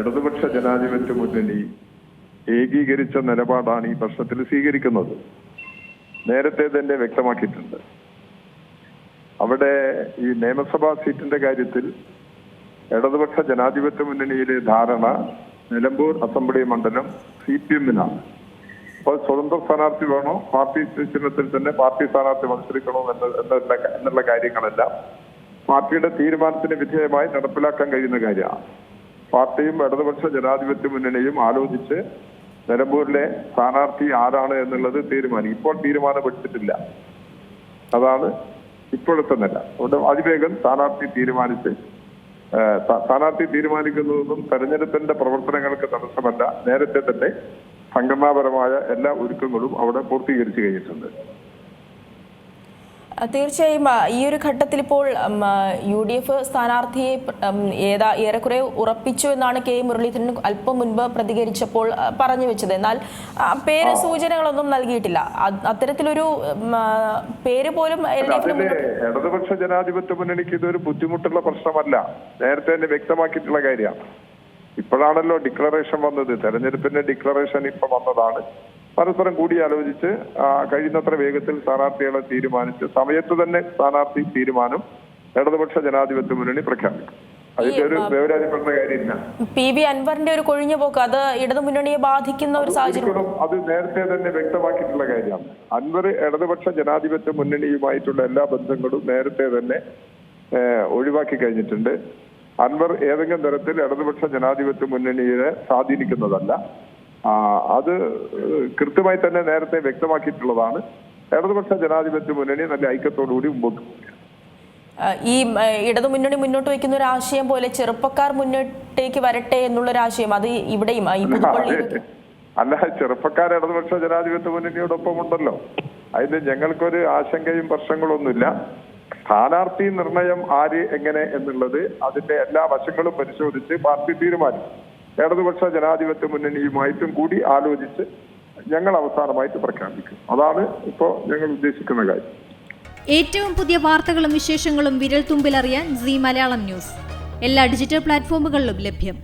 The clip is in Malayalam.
ഇടതുപക്ഷ ജനാധിപത്യ മുന്നണി ഏകീകരിച്ച നിലപാടാണ് ഈ പ്രശ്നത്തിൽ സ്വീകരിക്കുന്നത്. നേരത്തെ തന്നെ വ്യക്തമാക്കിയിട്ടുണ്ട്. അവിടെ ഈ നിയമസഭാ സീറ്റിന്റെ കാര്യത്തിൽ ഇടതുപക്ഷ ജനാധിപത്യ മുന്നണിയിലെ ധാരണ നിലമ്പൂർ അസംബ്ലി മണ്ഡലം CPM-നാണ്. അപ്പോൾ സ്വതന്ത്ര സ്ഥാനാർത്ഥി വേണോ, പാർട്ടി ചിഹ്നത്തിൽ തന്നെ പാർട്ടി സ്ഥാനാർത്ഥി മത്സരിക്കണോ എന്നുള്ള കാര്യങ്ങളെല്ലാം പാർട്ടിയുടെ തീരുമാനത്തിന് വിധേയമായി നടപ്പിലാക്കാൻ കഴിയുന്ന കാര്യമാണ്. പാർട്ടിയും ഇടതുപക്ഷ ജനാധിപത്യ മുന്നണിയും ആലോചിച്ച് നിലമ്പൂരിലെ സ്ഥാനാർത്ഥി ആരാണ് എന്നുള്ളത് തീരുമാനിക്കും. ഇപ്പോൾ തീരുമാനമെടുത്തിട്ടില്ല. അതാണ് ഇപ്പോഴത്തെ നില. അതുകൊണ്ട് അതിവേഗം സ്ഥാനാർത്ഥി തീരുമാനിക്കുന്നതൊന്നും തെരഞ്ഞെടുപ്പിന്റെ പ്രവർത്തനങ്ങൾക്ക് തടസ്സമല്ല. നേരത്തെ തന്നെ സംഘടനാപരമായ എല്ലാ ഒരുക്കങ്ങളും അവിടെ പൂർത്തീകരിച്ചു കഴിഞ്ഞിട്ടുണ്ട്. തീർച്ചയായും ഈ ഒരു ഘട്ടത്തിൽ ഇപ്പോൾ UDF സ്ഥാനാർത്ഥിയെ ഏറെക്കുറെ ഉറപ്പിച്ചു എന്നാണ് K മുരളീധരൻ അല്പം മുൻപ് പ്രതികരിച്ചപ്പോൾ പറഞ്ഞു വെച്ചത്. എന്നാൽ പേര് സൂചനകളൊന്നും നൽകിയിട്ടില്ല. അത്തരത്തിലൊരു പേര് പോലും ഇടതുപക്ഷ ജനാധിപത്യ മുന്നണിക്ക് ഇതൊരു ബുദ്ധിമുട്ടുള്ള പ്രശ്നമല്ല. നേരത്തെ തന്നെ വ്യക്തമാക്കിയിട്ടുള്ള കാര്യമാണ്. ഇപ്പോഴാണല്ലോ ഡിക്ലറേഷൻ വന്നത്. തെരഞ്ഞെടുപ്പിന്റെ ഡിക്ലറേഷൻ ഇപ്പൊ വന്നതാണ്. പരസ്പരം കൂടിയാലോചിച്ച് കഴിയുന്നത്ര വേഗത്തിൽ സ്ഥാനാർത്ഥികളെ തീരുമാനിച്ച് സമയത്ത് തന്നെ സ്ഥാനാർത്ഥി തീരുമാനം ഇടതുപക്ഷ ജനാധിപത്യ മുന്നണി പ്രഖ്യാപിക്കും. അതിന്റെ ഒരു വേവലാതിപ്പെടുന്ന കാര്യമില്ല. PV അൻവറിന്റെ ഒരു കൊഴിഞ്ഞു പോക്ക് അത് ഇടതുമുന്നണിയെ ബാധിക്കുന്ന ഒരു സാഹചര്യം അത് നേരത്തെ തന്നെ വ്യക്തമാക്കിയിട്ടുള്ള കാര്യമാണ്. അൻവർ ഇടതുപക്ഷ ജനാധിപത്യ മുന്നണിയുമായിട്ടുള്ള എല്ലാ ബന്ധങ്ങളും നേരത്തെ തന്നെ ഒഴിവാക്കി കഴിഞ്ഞിട്ടുണ്ട്. അൻവർ ഏതെങ്കിലും തരത്തിൽ ഇടതുപക്ഷ ജനാധിപത്യ മുന്നണിയെ സ്വാധീനിക്കുന്നതല്ല. അത് കൃത്യമായി തന്നെ നേരത്തെ വ്യക്തമാക്കിയിട്ടുള്ളതാണ്. ഇടതുപക്ഷ ജനാധിപത്യ മുന്നണി നല്ല ഐക്യത്തോടുകൂടി മുമ്പോട്ട് പോവുകയാണ്. ഈ ഇടതുമുന്നണി മുന്നോട്ട് വയ്ക്കുന്ന ഒരു ആശയം പോലെ ചെറുപ്പക്കാർ മുന്നോട്ടേക്ക് വരട്ടെ എന്നുള്ളൊരു ആശയം അത് ഇവിടെയും അല്ല, ചെറുപ്പക്കാർ ഇടതുപക്ഷ ജനാധിപത്യ മുന്നണിയോടൊപ്പം ഉണ്ടല്ലോ. അതിന് ഞങ്ങൾക്കൊരു ആശങ്കയും പ്രശ്നങ്ങളൊന്നുമില്ല. സ്ഥാനാർത്ഥി നിർണയം ആര് എങ്ങനെ എന്നുള്ളത് അതിന്റെ എല്ലാ വശങ്ങളും പരിശോധിച്ച് പാർട്ടി തീരുമാനിക്കും. ഇടതുപക്ഷ ജനാധിപത്യ മുന്നണിയുമായിട്ടും കൂടി ആലോചിച്ച് ഞങ്ങൾ അവസാനമായിട്ട് പ്രഖ്യാപിക്കും. അതാണ് ഇപ്പോൾ ഞങ്ങൾ ഉദ്ദേശിക്കുന്ന കാര്യം. ഏറ്റവും പുതിയ വാർത്തകളും വിശേഷങ്ങളും വിരൽ തുമ്പിലറിയാൻ Zee മലയാളം ന്യൂസ് എല്ലാ ഡിജിറ്റൽ പ്ലാറ്റ്ഫോമുകളിലും ലഭ്യം.